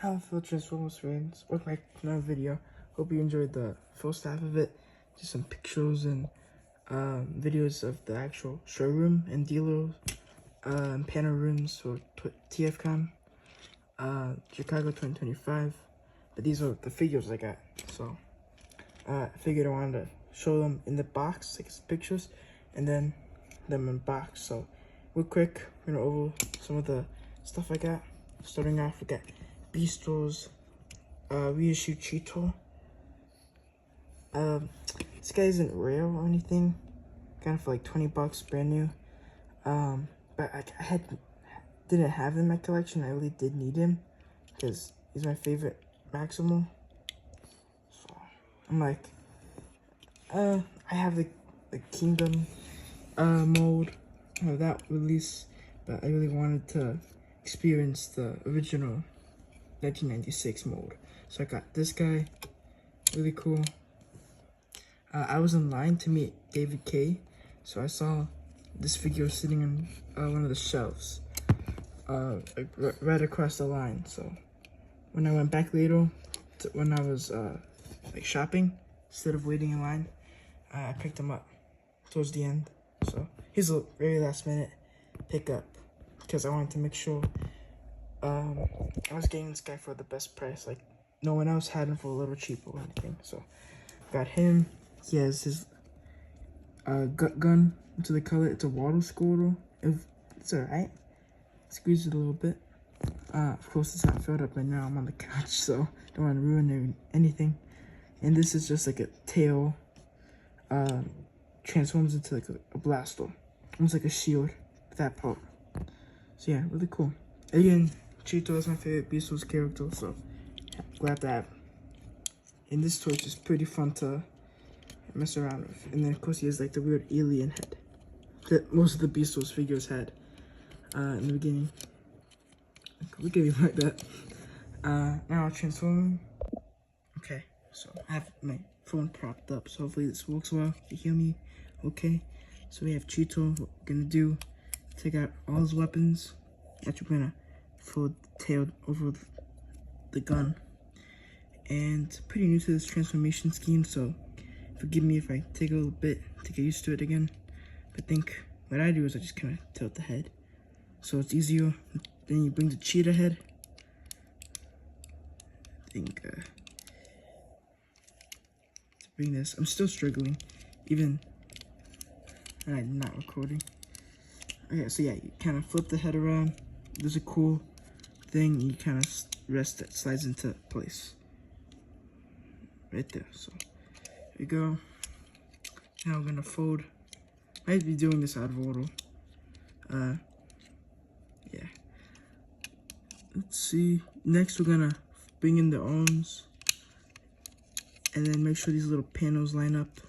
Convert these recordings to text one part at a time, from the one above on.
Hello fellow Transformers fans, welcome back to another video. Hope you enjoyed the first half of it. Just some pictures and videos of the actual showroom and dealers and panel rooms for TFCON Chicago 2025. But these are the figures I got, so I figured I wanted to show them in the box, like pictures, and then them in box. So real quick, we're gonna over some of the stuff I got. Starting off, we got Beastos reissue Cheeto. This guy isn't rare or anything. Got it for like 20 bucks, brand new. But I didn't have him in my collection. I really did need him because he's my favorite Maximal. So I'm like, I have the Kingdom mode of that release, but I really wanted to experience the original 1996 mode. So I got this guy, really cool. I was in line to meet David K, so I saw this figure sitting on one of the shelves, like right across the line. So when I went back later, when I was like shopping, instead of waiting in line, I picked him up towards the end. So here's a very last minute pickup because I wanted to make sure I was getting this guy for the best price. Like no one else had him for a little cheaper or anything. So got him. He has his gut gun into the color. It's a water squirtle. It's alright. Squeeze it a little bit. Of course it's not filled up right now. I'm on the couch, so don't want to ruin anything. And this is just like a tail. Transforms into like a blaster. Almost like a shield. That part. So yeah, really cool. Again, Cheeto is my favorite Beastos character, so glad to have him. And this torch is pretty fun to mess around with. And then of course he has like the weird alien head that most of the Beastos figures had in the beginning. Look at me like that. Now I'll transform him. Okay, so I have my phone propped up, so hopefully this works well. You hear me? Okay. So we have Cheeto. What we're gonna do, take out all his weapons. Actually, we're gonna fold the tail over the gun. And pretty new to this transformation scheme, so forgive me if I take a little bit to get used to it again. But I think what I do is I just kind of tilt the head, so it's easier. Then you bring the cheetah head. I think to bring this, I'm still struggling, even when I'm not recording. Okay, so yeah, you kind of flip the head around. There's a cool thing. You kind of rest that slides into place right there. So here we go. Now I'm gonna fold. I might be doing this out of order. Yeah. Let's see. Next, we're gonna bring in the arms, and then make sure these little panels line up.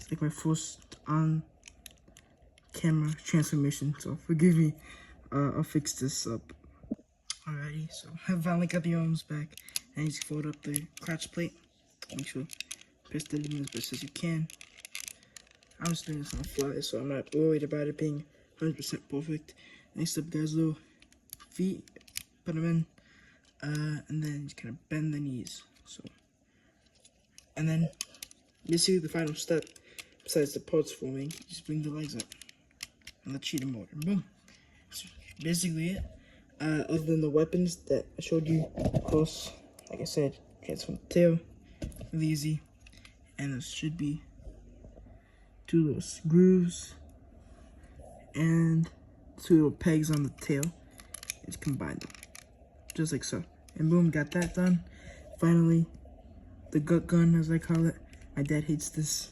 It's like my first on camera transformation, so forgive me. I'll fix this up. Alrighty, so I finally got the arms back, and you just fold up the crotch plate. Make sure press it in as best as you can. I was doing this on the fly, so I'm not worried about it being 100% perfect. Next up, guys, little feet, put them in, and then just kind of bend the knees. So, and then basically the final step, besides the parts forming, just bring the legs up on the cheetah mode, and boom. So basically it. Other than the weapons that I showed you, of course, like I said, transform the tail, really easy, and there should be 2 little grooves and 2 little pegs on the tail. Just combine them, just like so, and boom, got that done. Finally, the gut gun, as I call it. My dad hates this.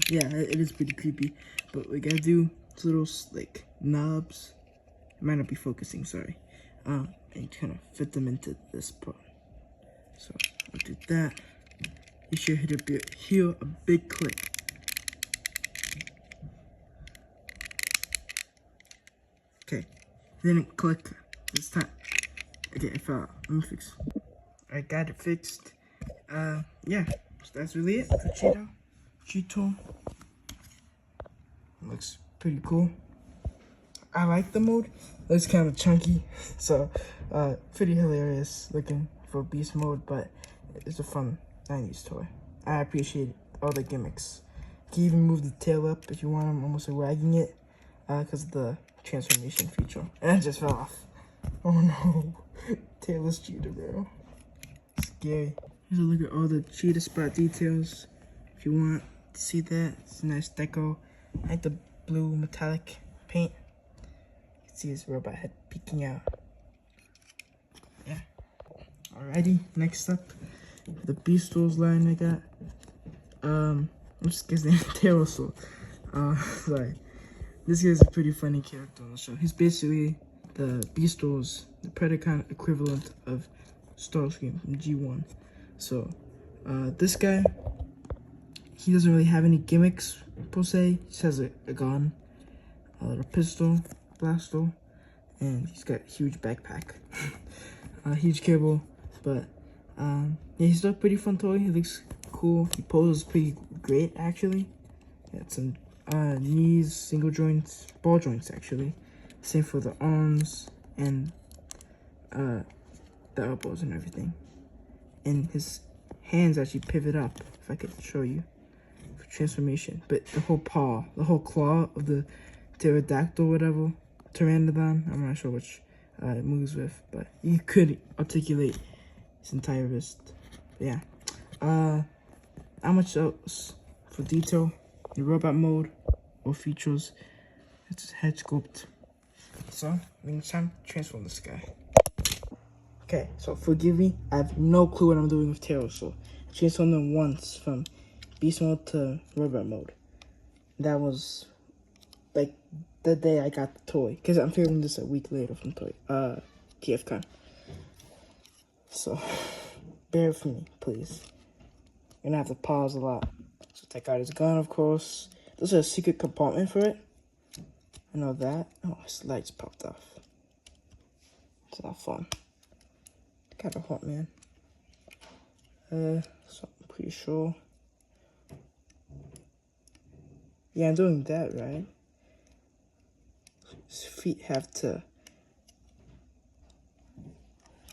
Yeah, it is pretty creepy, but we gotta do little like knobs. Might not be focusing, sorry. And kind of fit them into this part. So I'll do that. You should hear a big click. Okay, then it click this time. Okay, I fell out. Let me fix. I got it fixed. Yeah, so that's really it for Cheeto. Looks pretty cool. I like the mode. It's kind of chunky, so pretty hilarious looking for beast mode, but it's a fun 90s toy. I appreciate all the gimmicks. You can even move the tail up if you want. I'm almost wagging it because of the transformation feature. And it just fell off. Oh no. Tailless cheetah, bro. Scary. Here's a look at all the cheetah spot details. If you want to see that, it's a nice deco. I like the blue metallic paint. You can see his robot head peeking out. Yeah. Alrighty, next up, the Beastles line I got. Let's get his name, Pterosaur. Sorry. This guy's a pretty funny character on the show. He's basically the Beastles, the Predacon equivalent of Starscream from G1. So, this guy, he doesn't really have any gimmicks per se. He just has a gun, a little pistol, blaster, and he's got a huge backpack, a huge cable. But yeah, he's still a pretty fun toy. He looks cool. He poses pretty great actually. Got some knees, single joints, ball joints actually. Same for the arms and the elbows and everything. And his hands actually pivot up, if I could show you, for transformation. But the whole paw, the whole claw of the pterodactyl, whatever, pteranodon, I'm not sure which it moves with, but you could articulate his entire wrist. But yeah. How much else for detail, the robot mode, or features? It's head sculpt. So, I mean, it's time to transform this guy. Okay, so forgive me, I have no clue what I'm doing with Pterosaur. I transformed him once from beast mode to robot mode. That was like the day I got the toy, because I'm filming this a week later from TFCON. So, bear with me, please. You're gonna have to pause a lot. So take out his gun, of course. There's a secret compartment for it. I know that. Oh, his lights popped off. It's not fun. Kind of hot, man. So I'm pretty sure. Yeah, I'm doing that right. His feet have to.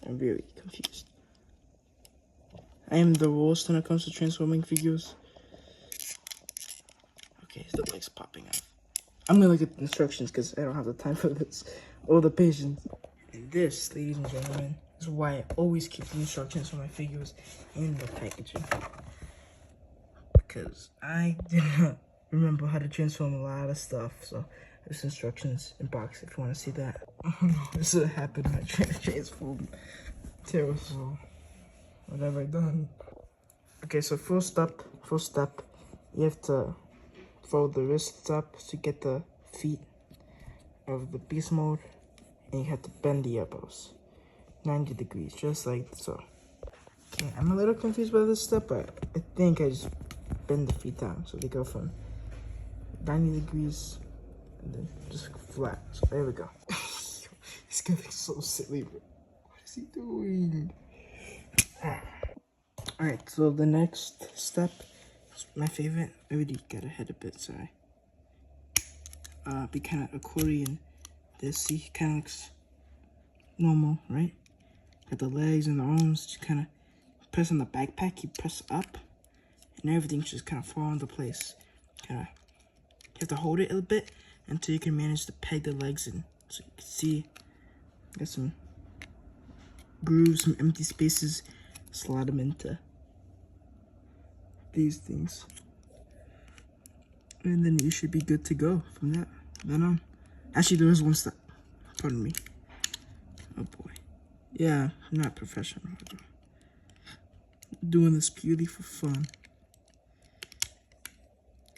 I'm very confused. I am the worst when it comes to transforming figures. Okay, the leg's popping off. I'm gonna look at the instructions because I don't have the time for this or the patience. And this, ladies and gentlemen, is why I always keep the instructions for my figures in the packaging. Because I did not remember how to transform a lot of stuff. So there's instructions in box if you want to see that. Oh no, this is what happened when I transformed Pterosaur. What have I done? Okay, so first step, you have to fold the wrists up to get the feet of the beast mode, and you have to bend the elbows 90 degrees, just like so. Okay, I'm a little confused by this step, but I think I just bend the feet down so they go from 90 degrees and then just flat. So there we go. He's getting so silly, bro. What is he doing? Alright, so the next step is my favorite. I already got ahead a bit, sorry. Be kind of accordion. This, see, kind of looks normal, right? Got the legs and the arms, just kind of press on the backpack, you press up, and everything just kind of fall into place. Kind of, you have to hold it a little bit until you can manage to peg the legs in. So you can see, got some grooves, some empty spaces, slide them into these things. And then you should be good to go from that then on. Actually, there is one step. Pardon me. Oh boy. Yeah, I'm not professional. Doing this purely for fun.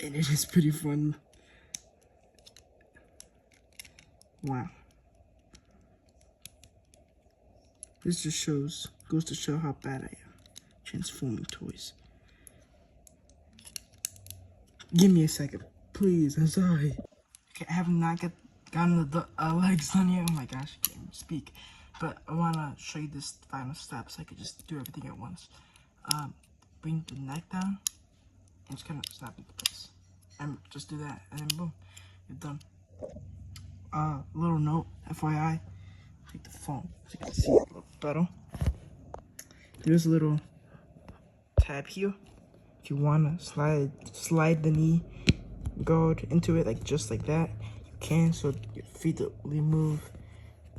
And it is pretty fun. Wow. This just goes to show how bad I am transforming toys. Give me a second, please. I'm sorry. Okay, I have not gotten the legs done yet. Oh my gosh, I can't even speak. But I wanna show you this final step so I could just do everything at once. Bring the neck down and just kind of snap into place. And just do that, and then boom. you're done. Little note, FYI, take the phone so you can see it a little better. There's a little tab here. If you wanna slide the knee guard into it, like just like that, you can, so your feet will move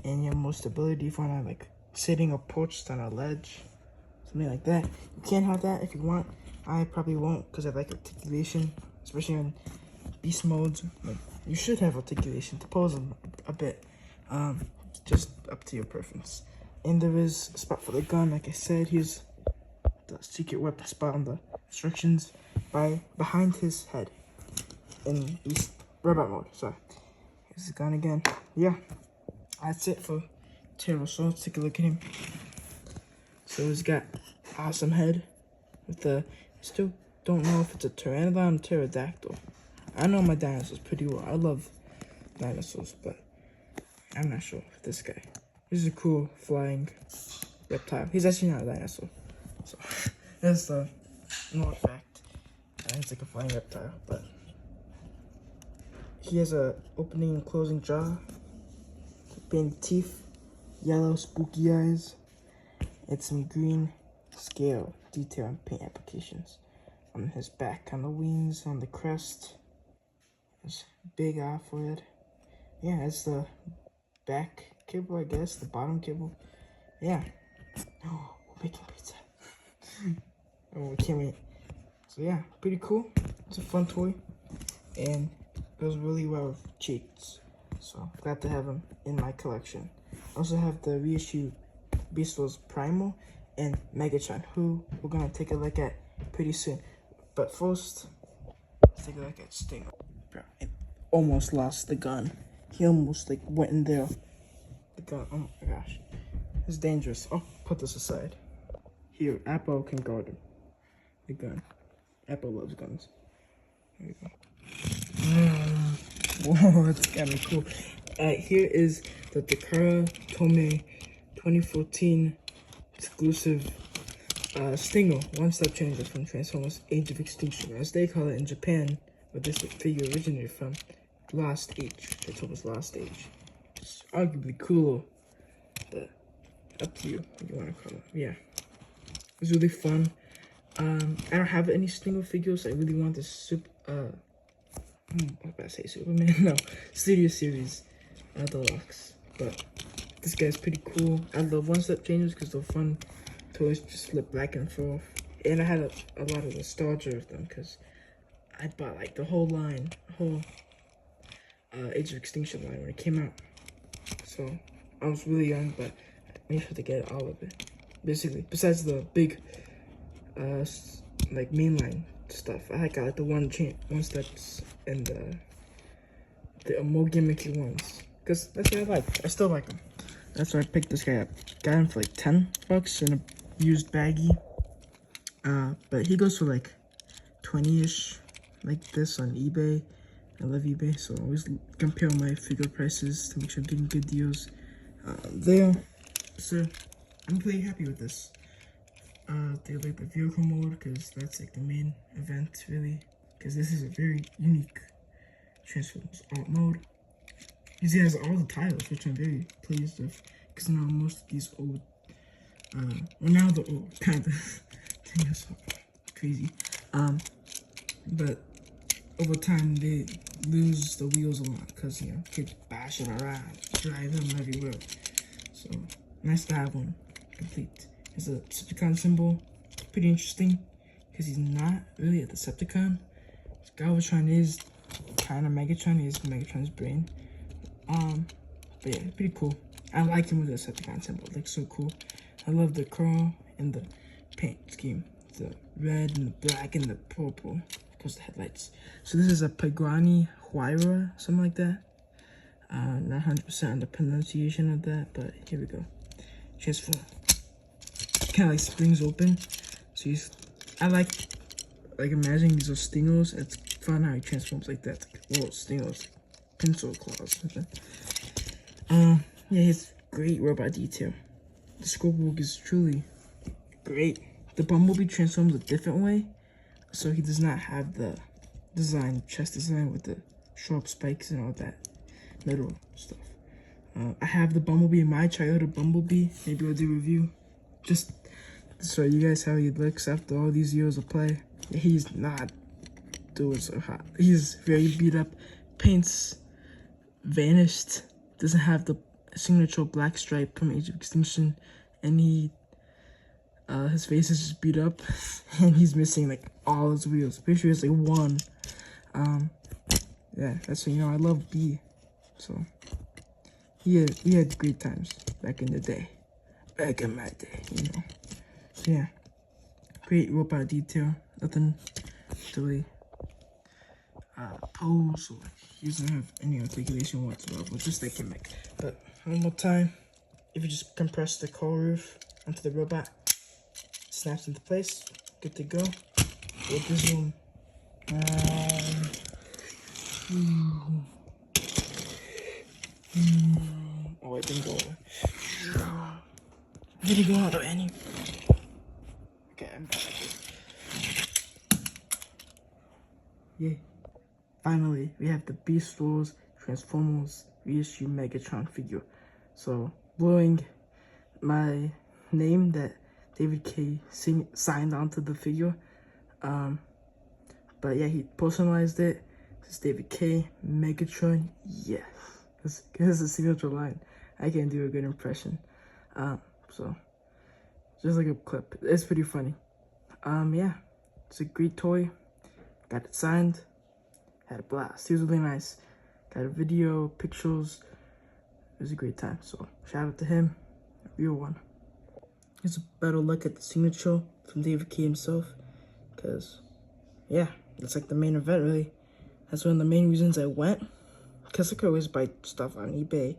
and you have more stability. If you wanna like sitting or perched on a ledge, something like that, you can have that if you want. I probably won't because I like articulation, especially in beast modes. Like, you should have articulation to pose a bit. Just up to your preference. And there is a spot for the gun. Like I said, here's the secret weapon spot on the instructions behind his head in Beast Robot mode. So here's the gun again. Yeah, that's it for Terror. So let's take a look at him. So he's got awesome head with the, still don't know if it's a pteranodon or pterodactyl. I know my dinosaurs pretty well. I love dinosaurs, but I'm not sure if this guy. This is a cool flying reptile. He's actually not a dinosaur. So that's the known fact. It's like a flying reptile, but he has a opening and closing jaw, big teeth, yellow spooky eyes, and some green scale detail and paint applications on his back, on the wings, on the crest. His big eye forehead. Yeah, it's the back cable, I guess, the bottom cable. Yeah. Oh, we're making pizza. Oh, we can't wait. So yeah, pretty cool. It's a fun toy, and it goes really well with cheats. So glad to have him in my collection. I also have the reissue Beast Wars Primal and Megatron, who we're gonna take a look at pretty soon. But first, let's take a look at Stinger. Bro, it almost lost the gun. He almost like went in there. The gun, oh my gosh. It's dangerous. Oh, put this aside. Here, Apple can guard him. The gun. Apple loves guns. There we go. Whoa, that's kind of cool. Here is the Takara Tome 2014 exclusive Stinger, one-step changer from Transformers Age of Extinction, as they call it in Japan, where this figure originated from. Lost Age, Transformers Lost Age. It's arguably cooler, but up to you what you want to call it. Yeah, it's really fun. I don't have any Stinger figures. I really want this what did I say, Superman? No, Studio Series Deluxe. But this guy's pretty cool. I love one-step changes because they're fun. Toys just flip back and forth. And I had a lot of nostalgia of them because I bought like the whole line, Age of Extinction line when it came out. So I was really young, but I made sure to get all of it. Basically, besides the big, like mainline stuff, I got like the one steps and the more gimmicky ones. Cause that's what I like. I still like them. That's why I picked this guy up. Got him for like $10 in a used baggie. But he goes for like 20-ish, like this on eBay. I love eBay, so I always compare my figure prices to make sure I'm getting good deals there. So I'm pretty happy with this. They like the vehicle mode because that's like the main event, really. Because this is a very unique Transformers art mode. He has all the titles, which I'm very pleased with. Because now most of these old, well, now the old kind of thing is so crazy. But over time they lose the wheels a lot because, you know, kids bash them around, drive them everywhere. So nice to have one complete. There's a Decepticon symbol, pretty interesting because he's not really a Decepticon. Galvatron is kind of Megatron, he is Megatron's brain. But yeah, pretty cool. I like him with the Decepticon symbol, it looks so cool. I love the crawl and the paint scheme, the red and the black and the purple. The headlights. So this is a Pagani Huayra, something like that. Not 100% on the pronunciation of that, but here we go. Transform. Kind of like springs open. So I like imagining these are Stingers. It's fun how he transforms like that. Like, whoa, Stingers, pencil claws. Yeah, his great robot detail. The Scorebook is truly great. The Bumblebee transforms a different way. So he does not have the chest design with the sharp spikes and all that metal stuff. I have the Bumblebee in my childhood Bumblebee. Maybe I'll do a review just to show you guys how he looks after all these years of play. He's not doing so hot. He's very beat up. Paint's vanished. Doesn't have the signature black stripe from Age of Extinction, and his face is just beat up, and he's missing like all his wheels. Pretty sure it's like one. Yeah, that's what, I love B, so we had great times back in the day, back in my day, So yeah, great robot detail. Nothing to really pose or he doesn't have any articulation whatsoever. Just like him. But one more time, if you just compress the core roof onto the robot, it snaps into place. Good to go. With the zoom. Oh, it didn't go away. Did it go out any? Okay, I'm back. Yeah. Finally, we have the Beast Wars Transformers reissue Megatron figure. So, blowing my name that David K signed onto the figure. But yeah, he personalized it. This is David K. Megatron. Yes. This is a signature line. I can do a good impression. So, just like a clip. It's pretty funny. Yeah. It's a great toy. Got it signed. Had a blast. He was really nice. Got a video, pictures. It was a great time. So, shout out to him. A real one. Here's a better look at the signature from David K himself. Because, yeah, it's like the main event, really. That's one of the main reasons I went. Because I could always buy stuff on eBay.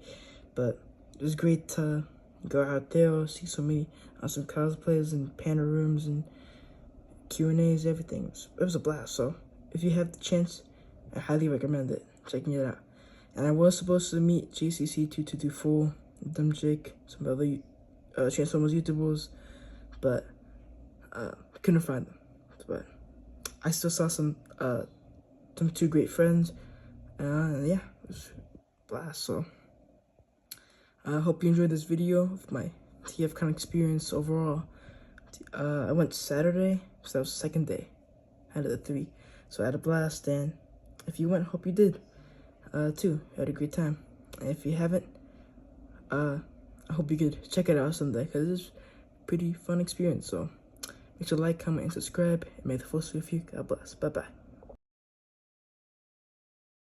But it was great to go out there, see so many awesome cosplayers and panel rooms and Q&As, everything. It was a blast. So, if you have the chance, I highly recommend it. Checking it out. And I was supposed to meet JCC2224, Dumb Jake, some other Transformers YouTubers, but I couldn't find them. But I still saw some two great friends, and yeah, it was a blast. So I hope you enjoyed this video of my TFCON experience overall. I went Saturday, so that was the second day out of the 3. So I had a blast, and if you went, hope you did too. I had a great time. And if you haven't, I hope you could check it out someday, because it's a pretty fun experience. So make sure to like, comment, and subscribe, and may the force be with you. God bless. Bye-bye.